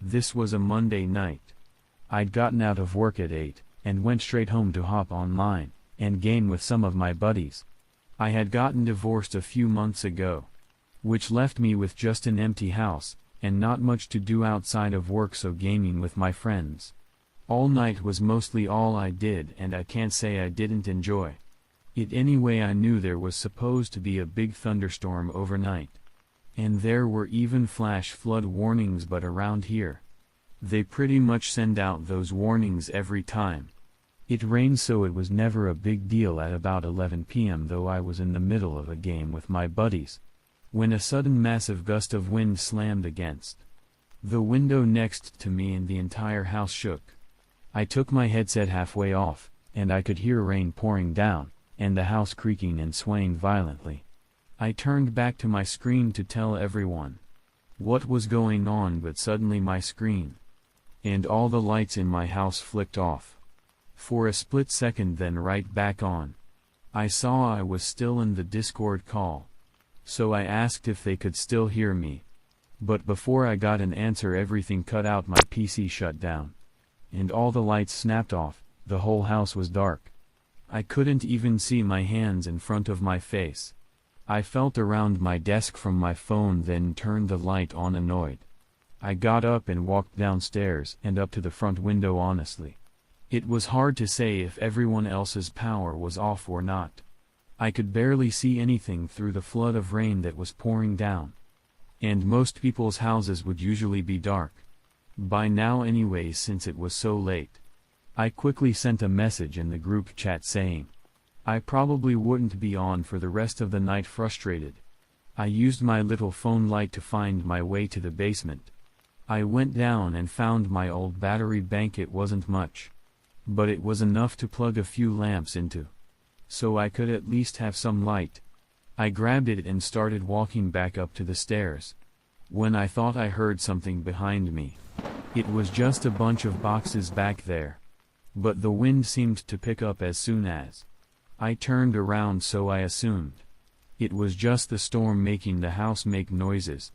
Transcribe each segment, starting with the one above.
This was a Monday night. I'd gotten out of work at 8, and went straight home to hop online and game with some of my buddies. I had gotten divorced a few months ago, which left me with just an empty house, and not much to do outside of work, so gaming with my friends all night was mostly all I did, and I can't say I didn't enjoy it anyway. I knew there was supposed to be a big thunderstorm overnight, and there were even flash flood warnings, but around here, they pretty much send out those warnings every time it rains, so it was never a big deal. At about 11 p.m. though, I was in the middle of a game with my buddies, when a sudden massive gust of wind slammed against the window next to me and the entire house shook. I took my headset halfway off, and I could hear rain pouring down, and the house creaking and swaying violently. I turned back to my screen to tell everyone what was going on, but suddenly my screen and all the lights in my house flicked off for a split second, then right back on. I saw I was still in the Discord call, so I asked if they could still hear me, but before I got an answer, everything cut out, my PC shut down, and all the lights snapped off. The whole house was dark. I couldn't even see my hands in front of my face. I felt around my desk from my phone, then turned the light on, annoyed. I got up and walked downstairs and up to the front window. Honestly, it was hard to say if everyone else's power was off or not. I could barely see anything through the flood of rain that was pouring down, and most people's houses would usually be dark by now anyways, since it was so late. I quickly sent a message in the group chat saying I probably wouldn't be on for the rest of the night. Frustrated, I used my little phone light to find my way to the basement. I went down and found my old battery bank. It wasn't much, but it was enough to plug a few lamps into, so I could at least have some light. I grabbed it and started walking back up to the stairs, when I thought I heard something behind me. It was just a bunch of boxes back there, but the wind seemed to pick up as soon as I turned around, so I assumed it was just the storm making the house make noises.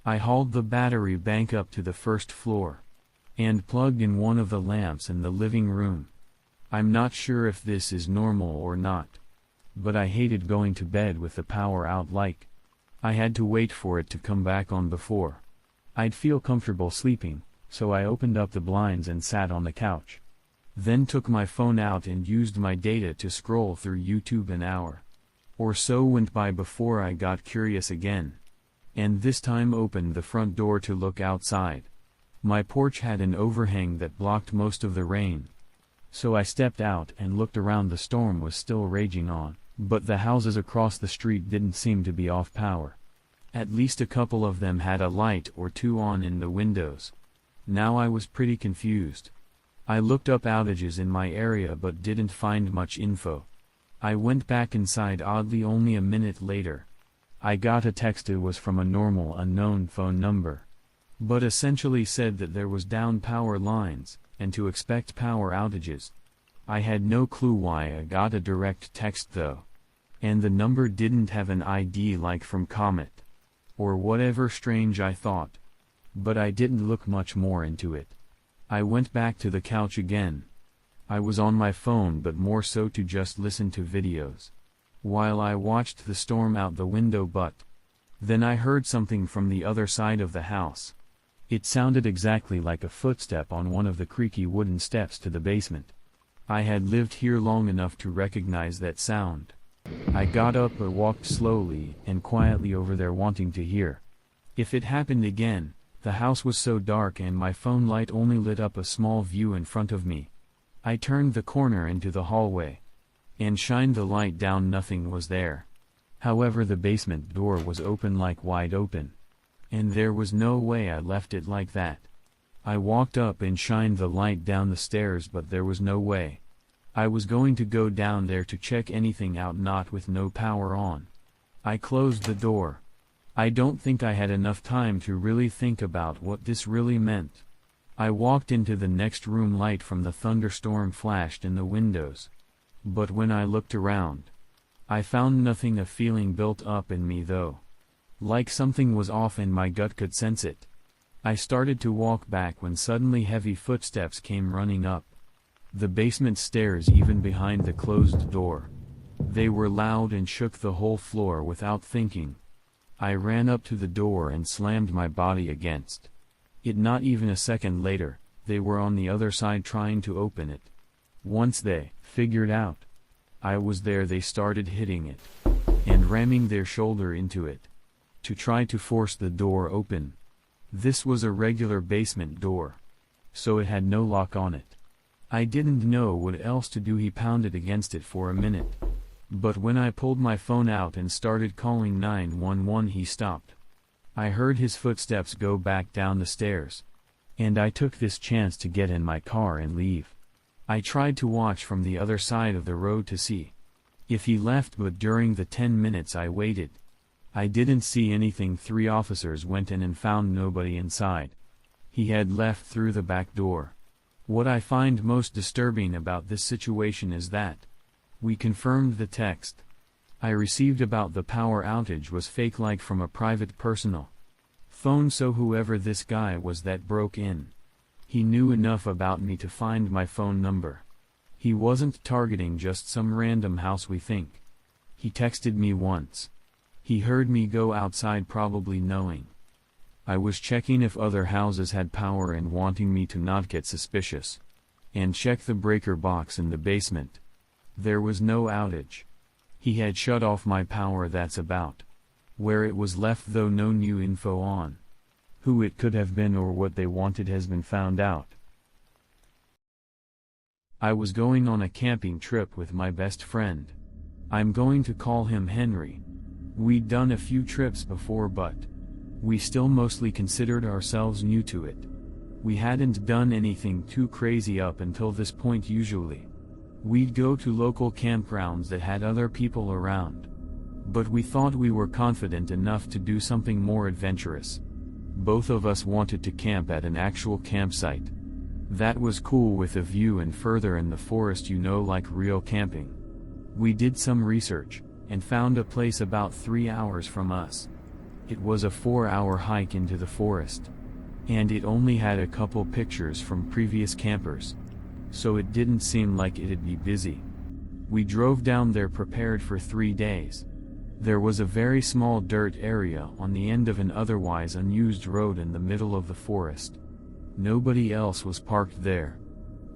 I hauled the battery bank up to the first floor and plugged in one of the lamps in the living room. I'm not sure if this is normal or not, but I hated going to bed with the power out. Like, I had to wait for it to come back on before I'd feel comfortable sleeping, so I opened up the blinds and sat on the couch. Then took my phone out and used my data to scroll through YouTube. An hour or so went by before I got curious again, and this time opened the front door to look outside. My porch had an overhang that blocked most of the rain, so I stepped out and looked around. The storm was still raging on, but the houses across the street didn't seem to be off power. At least a couple of them had a light or two on in the windows. Now I was pretty confused. I looked up outages in my area but didn't find much info. I went back inside. Oddly, only a minute later, I got a text. It was from a normal unknown phone number, but essentially said that there was down power lines, and to expect power outages. I had no clue why I got a direct text though, and the number didn't have an ID like from Comet or whatever strange I thought, but I didn't look much more into it. I went back to the couch again. I was on my phone, but more so to just listen to videos while I watched the storm out the window, but then I heard something from the other side of the house. It sounded exactly like a footstep on one of the creaky wooden steps to the basement. I had lived here long enough to recognize that sound. I got up but walked slowly and quietly over there, wanting to hear if it happened again. The house was so dark and my phone light only lit up a small view in front of me. I turned the corner into the hallway and shined the light down. Nothing was there. However, the basement door was open, like wide open, and there was no way I left it like that. I walked up and shined the light down the stairs, but there was no way I was going to go down there to check anything out, not with no power on. I closed the door. I don't think I had enough time to really think about what this really meant. I walked into the next room. Light from the thunderstorm flashed in the windows, but when I looked around, I found nothing. A feeling built up in me though, like something was off, and my gut could sense it. I started to walk back when suddenly heavy footsteps came running up the basement stairs, even behind the closed door. They were loud and shook the whole floor. Without thinking, I ran up to the door and slammed my body against it. Not even a second later, they were on the other side trying to open it. Once they figured out I was there, they started hitting it and ramming their shoulder into it to try to force the door open. This was a regular basement door, so it had no lock on it. I didn't know what else to do. He pounded against it for a minute, but when I pulled my phone out and started calling 911, he stopped. I heard his footsteps go back down the stairs, and I took this chance to get in my car and leave. I tried to watch from the other side of the road to see if he left, but during the 10 minutes I waited, I didn't see anything. 3 officers went in and found nobody inside. He had left through the back door. What I find most disturbing about this situation is that we confirmed the text I received about the power outage was fake, like from a private personal phone. So whoever this guy was that broke in, he knew enough about me to find my phone number. He wasn't targeting just some random house, we think. He texted me once. He heard me go outside, probably knowing I was checking if other houses had power and wanting me to not get suspicious and check the breaker box in the basement. There was no outage. He had shut off my power. That's about where it was left, though no new info on who it could have been or what they wanted has been found out. I was going on a camping trip with my best friend. I'm going to call him Henry. We'd done a few trips before, but we still mostly considered ourselves new to it. We hadn't done anything too crazy up until this point. Usually, we'd go to local campgrounds that had other people around, but we thought we were confident enough to do something more adventurous. Both of us wanted to camp at an actual campsite that was cool with a view and further in the forest, like real camping. We did some research and found a place about 3 hours from us. It was a 4-hour hike into the forest, and it only had a couple pictures from previous campers, so it didn't seem like it'd be busy. We drove down there prepared for 3 days. There was a very small dirt area on the end of an otherwise unused road in the middle of the forest. Nobody else was parked there.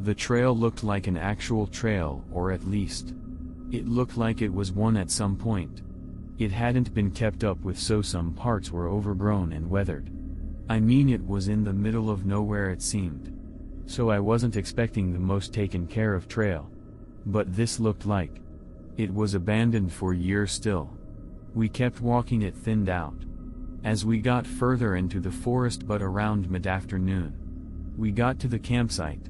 The trail looked like an actual trail, or at least it looked like it was one at some point. It hadn't been kept up with, so some parts were overgrown and weathered. I mean, it was in the middle of nowhere, it seemed. So I wasn't expecting the most taken care of trail. But this looked like it was abandoned for years still. We kept walking, it thinned out as we got further into the forest, but around mid-afternoon, we got to the campsite.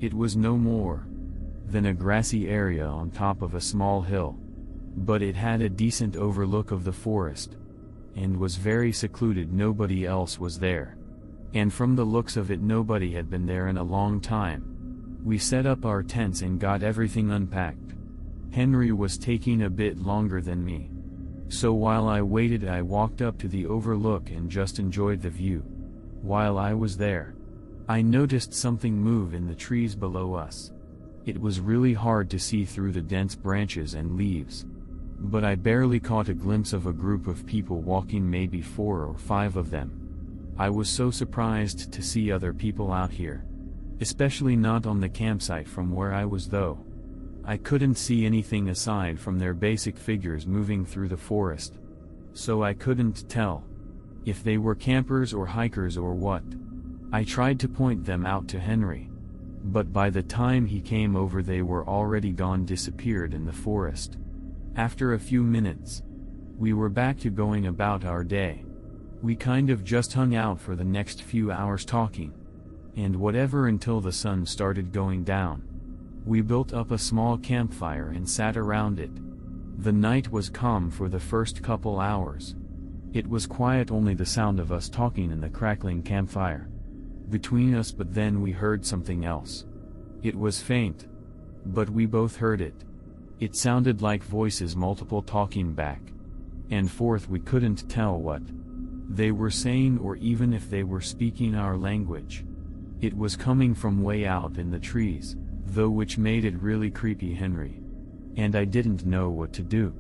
It was no more than a grassy area on top of a small hill, but it had a decent overlook of the forest, and was very secluded. Nobody else was there, and from the looks of it, nobody had been there in a long time. We set up our tents and got everything unpacked. Henry was taking a bit longer than me, so while I waited, I walked up to the overlook and just enjoyed the view. While I was there, I noticed something move in the trees below us. It was really hard to see through the dense branches and leaves, but I barely caught a glimpse of a group of people walking, maybe 4 or 5 of them. I was so surprised to see other people out here, especially not on the campsite from where I was, though I couldn't see anything aside from their basic figures moving through the forest, so I couldn't tell if they were campers or hikers or what. I tried to point them out to Henry, but by the time he came over, they were already gone, disappeared in the forest. After a few minutes, we were back to going about our day. We kind of just hung out for the next few hours talking and whatever until the sun started going down. We built up a small campfire and sat around it. The night was calm for the first couple hours. It was quiet, only the sound of us talking and the crackling campfire between us, but then we heard something else. It was faint, but we both heard it. It sounded like voices, multiple talking back and forth. We couldn't tell what. they were saying, or even if they were speaking our language. It was coming from way out in the trees, though, which made it really creepy, Henry. And I didn't know what to do.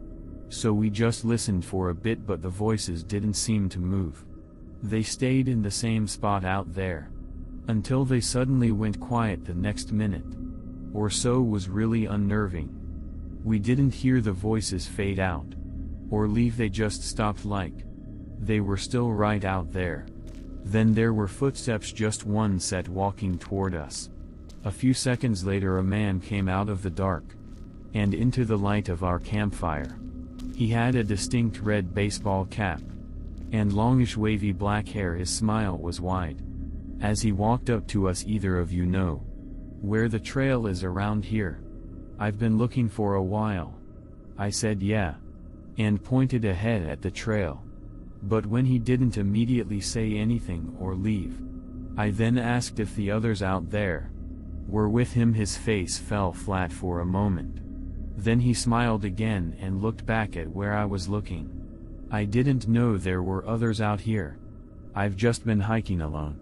So we just listened for a bit, but the voices didn't seem to move. They stayed in the same spot out there, until they suddenly went quiet the next minute or so. Was really unnerving. We didn't hear the voices fade out or leave, they just stopped, like they were still right out there. Then there were footsteps, just one set, walking toward us. A few seconds later a man came out of the dark and into the light of our campfire. He had a distinct red baseball cap and longish wavy black hair. His smile was wide. As he walked up to us, "Either of you know where the trail is around here? I've been looking for a while." I said yeah, and pointed ahead at the trail. But when he didn't immediately say anything or leave, I then asked if the others out there were with him. His face fell flat for a moment. Then he smiled again and looked back at where I was looking. "I didn't know there were others out here. I've just been hiking alone."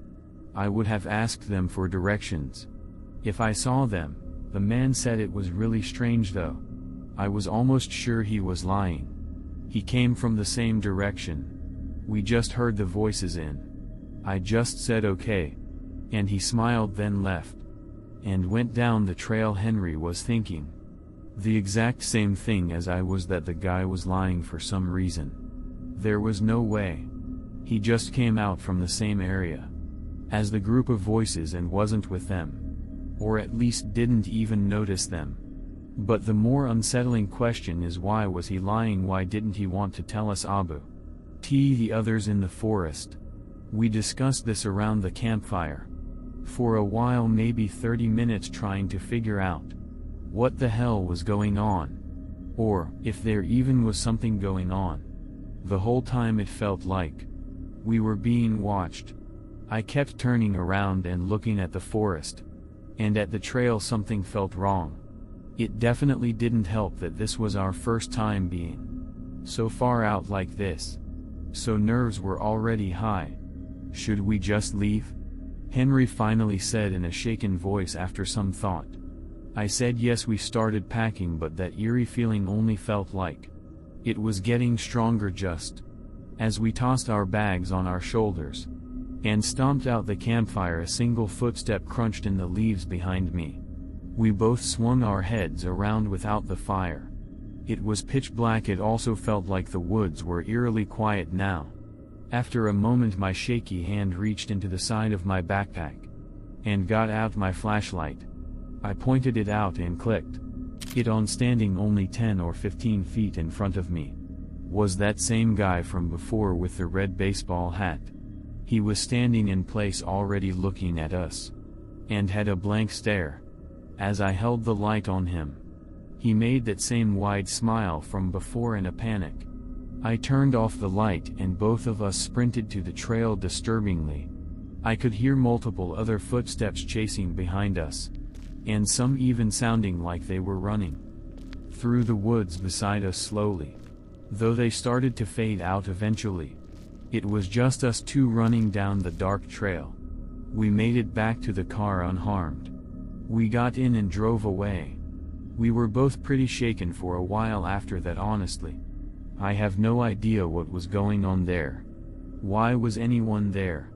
I would have asked them for directions if I saw them, the man said. It was really strange though. I was almost sure he was lying. He came from the same direction. We just heard the voices in. I just said okay, and he smiled, then left and went down the trail. Henry was thinking the exact same thing as I was, that the guy was lying for some reason. There was no way. He just came out from the same area as the group of voices and wasn't with them, or at least didn't even notice them. But the more unsettling question is, why was he lying? Why didn't he want to tell us? The others in the forest. We discussed this around the campfire for a while, maybe 30 minutes, trying to figure out what the hell was going on, or if there even was something going on. The whole time it felt like we were being watched. I kept turning around and looking at the forest and at the trail. Something felt wrong. It definitely didn't help that this was our first time being so far out like this. So nerves were already high. Should we just leave? Henry finally said in a shaken voice after some thought. I said yes. We started packing, but that eerie feeling only felt like it was getting stronger just as we tossed our bags on our shoulders and stomped out the campfire. A single footstep crunched in the leaves behind me. We both swung our heads around without the fire. It was pitch black. It also felt like the woods were eerily quiet now. After a moment my shaky hand reached into the side of my backpack and got out my flashlight. I pointed it out and clicked it on. Standing only 10 or 15 feet in front of me was that same guy from before with the red baseball hat. He was standing in place, already looking at us, and had a blank stare. As I held the light on him, he made that same wide smile from before in a panic. I turned off the light and both of us sprinted to the trail. Disturbingly, I could hear multiple other footsteps chasing behind us, and some even sounding like they were running through the woods beside us slowly, though they started to fade out eventually. It was just us two running down the dark trail. We made it back to the car unharmed. We got in and drove away. We were both pretty shaken for a while after that. Honestly, I have no idea what was going on there. Why was anyone there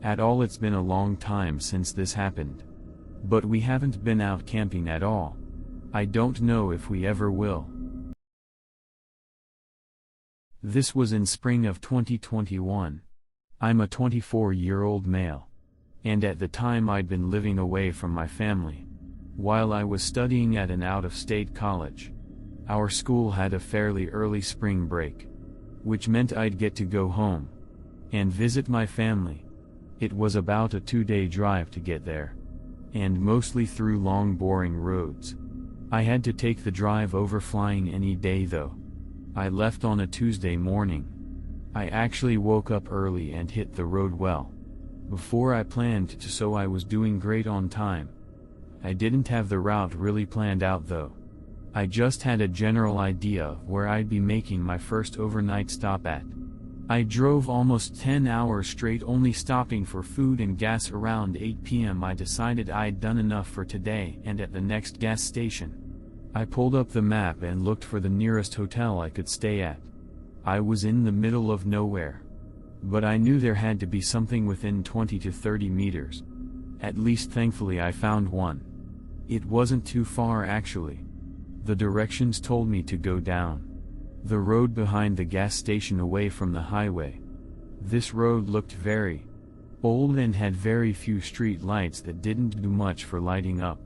at all? It's been a long time since this happened. But we haven't been out camping at all. I don't know if we ever will. This was in spring of 2021. I'm a 24-year-old male. And at the time I'd been living away from my family while I was studying at an out-of-state college. Our school had a fairly early spring break, which meant I'd get to go home and visit my family. It was about a 2-day drive to get there, and mostly through long boring roads. I had to take the drive over flying any day though. I left on a Tuesday morning. I actually woke up early and hit the road well before I planned to, so I was doing great on time. I didn't have the route really planned out though. I just had a general idea of where I'd be making my first overnight stop at. I drove almost 10 hours straight, only stopping for food and gas. Around 8 p.m. I decided I'd done enough for today, and at the next gas station, I pulled up the map and looked for the nearest hotel I could stay at. I was in the middle of nowhere, but I knew there had to be something within 20 to 30 meters. At least thankfully I found one. It wasn't too far actually. The directions told me to go down the road behind the gas station away from the highway. This road looked very old and had very few street lights that didn't do much for lighting up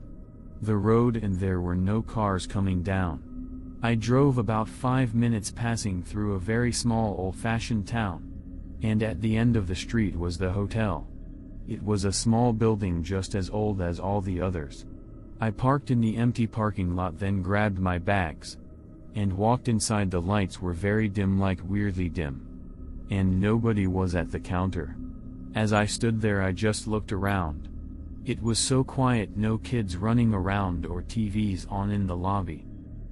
the road, and there were no cars coming down. I drove about 5 minutes, passing through a very small old-fashioned town, and at the end of the street was the hotel. It was a small building just as old as all the others. I parked in the empty parking lot, then grabbed my bags and walked inside. The lights were very dim, like weirdly dim, and nobody was at the counter. As I stood there, I just looked around. It was so quiet, no kids running around or TVs on in the lobby.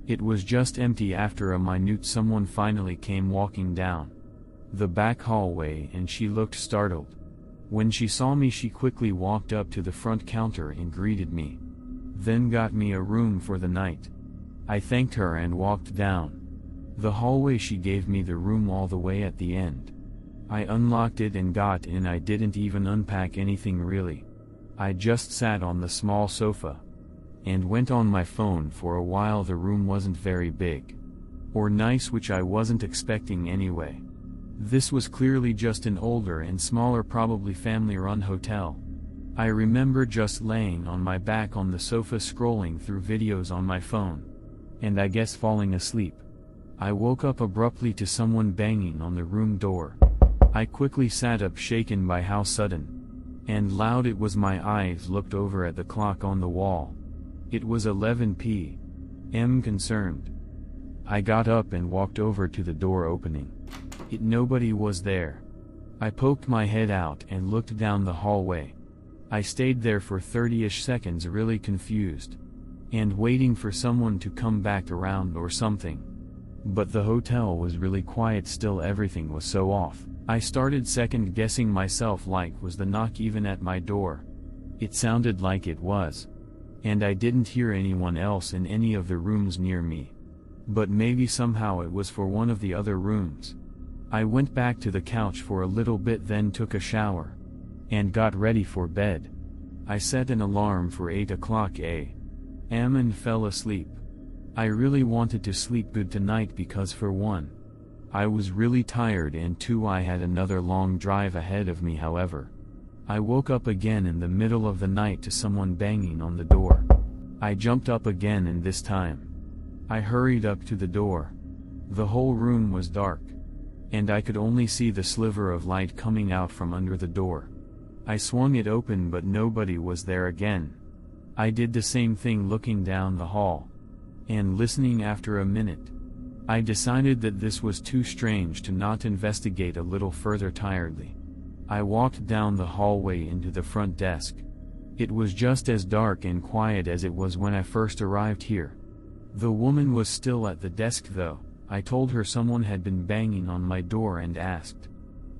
It was just empty. After a minute, someone finally came walking down the back hallway, and she looked startled. When she saw me, she quickly walked up to the front counter and greeted me, then got me a room for the night. I thanked her and walked down the hallway. She gave me the room all the way at the end. I unlocked it and got in. I didn't even unpack anything really. I just sat on the small sofa and went on my phone for a while. The room wasn't very big or nice, which I wasn't expecting anyway. This was clearly just an older and smaller, probably family-run hotel. I remember just laying on my back on the sofa, scrolling through videos on my phone, and I guess falling asleep. I woke up abruptly to someone banging on the room door. I quickly sat up, shaken by how sudden and loud it was. My eyes looked over at the clock on the wall. It was 11 p.m. Concerned, I got up and walked over to the door, opening it. Nobody was there. I poked my head out and looked down the hallway. I stayed there for 30-ish seconds, really confused and waiting for someone to come back around or something. But the hotel was really quiet still. Everything was so off. I started second-guessing myself, like, was the knock even at my door? It sounded like it was. And I didn't hear anyone else in any of the rooms near me. But maybe somehow it was for one of the other rooms. I went back to the couch for a little bit, then took a shower and got ready for bed. I set an alarm for 8 o'clock a.m. and fell asleep. I really wanted to sleep good tonight because, for one, I was really tired, and two, I had another long drive ahead of me. However, I woke up again in the middle of the night to someone banging on the door. I jumped up again, and this time I hurried up to the door. The whole room was dark, and I could only see the sliver of light coming out from under the door. I swung it open, but nobody was there again. I did the same thing, looking down the hall and listening. After a minute, I decided that this was too strange to not investigate a little further. Tiredly, I walked down the hallway into the front desk. It was just as dark and quiet as it was when I first arrived here. The woman was still at the desk though. I told her someone had been banging on my door and asked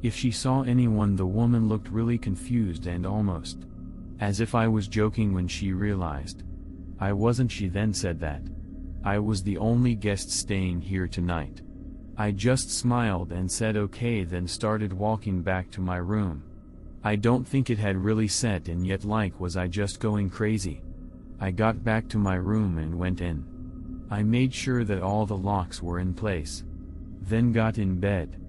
if she saw anyone. The woman looked really confused and almost as if I was joking when she realized I wasn't. She then said that I was the only guest staying here tonight. I just smiled and said okay, then started walking back to my room. I don't think it had really set in yet, like, was I just going crazy? I got back to my room and went in. I made sure that all the locks were in place, then got in bed.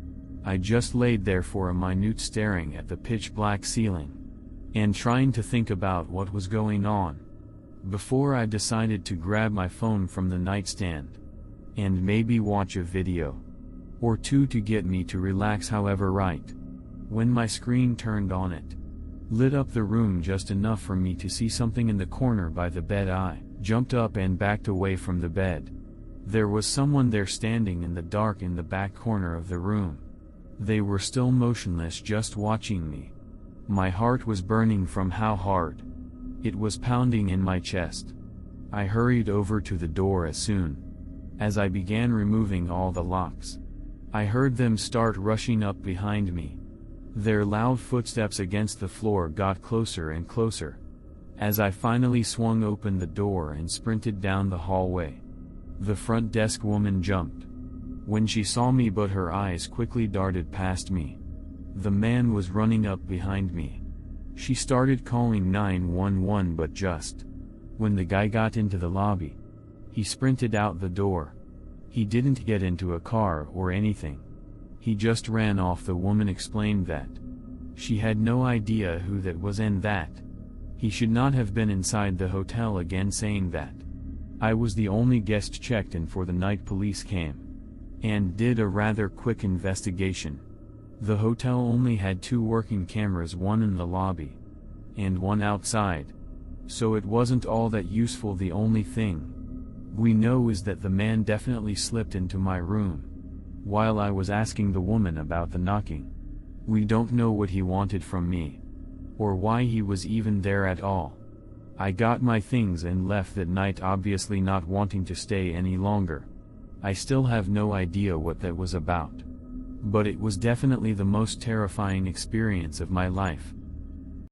I just laid there for a minute, staring at the pitch black ceiling and trying to think about what was going on, before I decided to grab my phone from the nightstand and maybe watch a video or two to get me to relax. However, right when my screen turned on, it lit up the room just enough for me to see something in the corner by the bed. I jumped up and backed away from the bed. There was someone there, standing in the dark in the back corner of the room. They were still motionless, just watching me. My heart was burning from how hard it was pounding in my chest. I hurried over to the door as soon as I began removing all the locks. I heard them start rushing up behind me. Their loud footsteps against the floor got closer and closer. As I finally swung open the door and sprinted down the hallway, the front desk woman jumped when she saw me, but her eyes quickly darted past me. The man was running up behind me. She started calling 911, but just when the guy got into the lobby, he sprinted out the door. He didn't get into a car or anything. He just ran off. The woman explained that she had no idea who that was and that he should not have been inside the hotel again, saying that I was the only guest checked in for the night. Police came and did a rather quick investigation. The hotel only had 2 working cameras, one in the lobby and one outside, so it wasn't all that useful. The only thing we know is that the man definitely slipped into my room while I was asking the woman about the knocking. We don't know what he wanted from me, or why he was even there at all. I got my things and left that night, obviously not wanting to stay any longer. I still have no idea what that was about, but it was definitely the most terrifying experience of my life.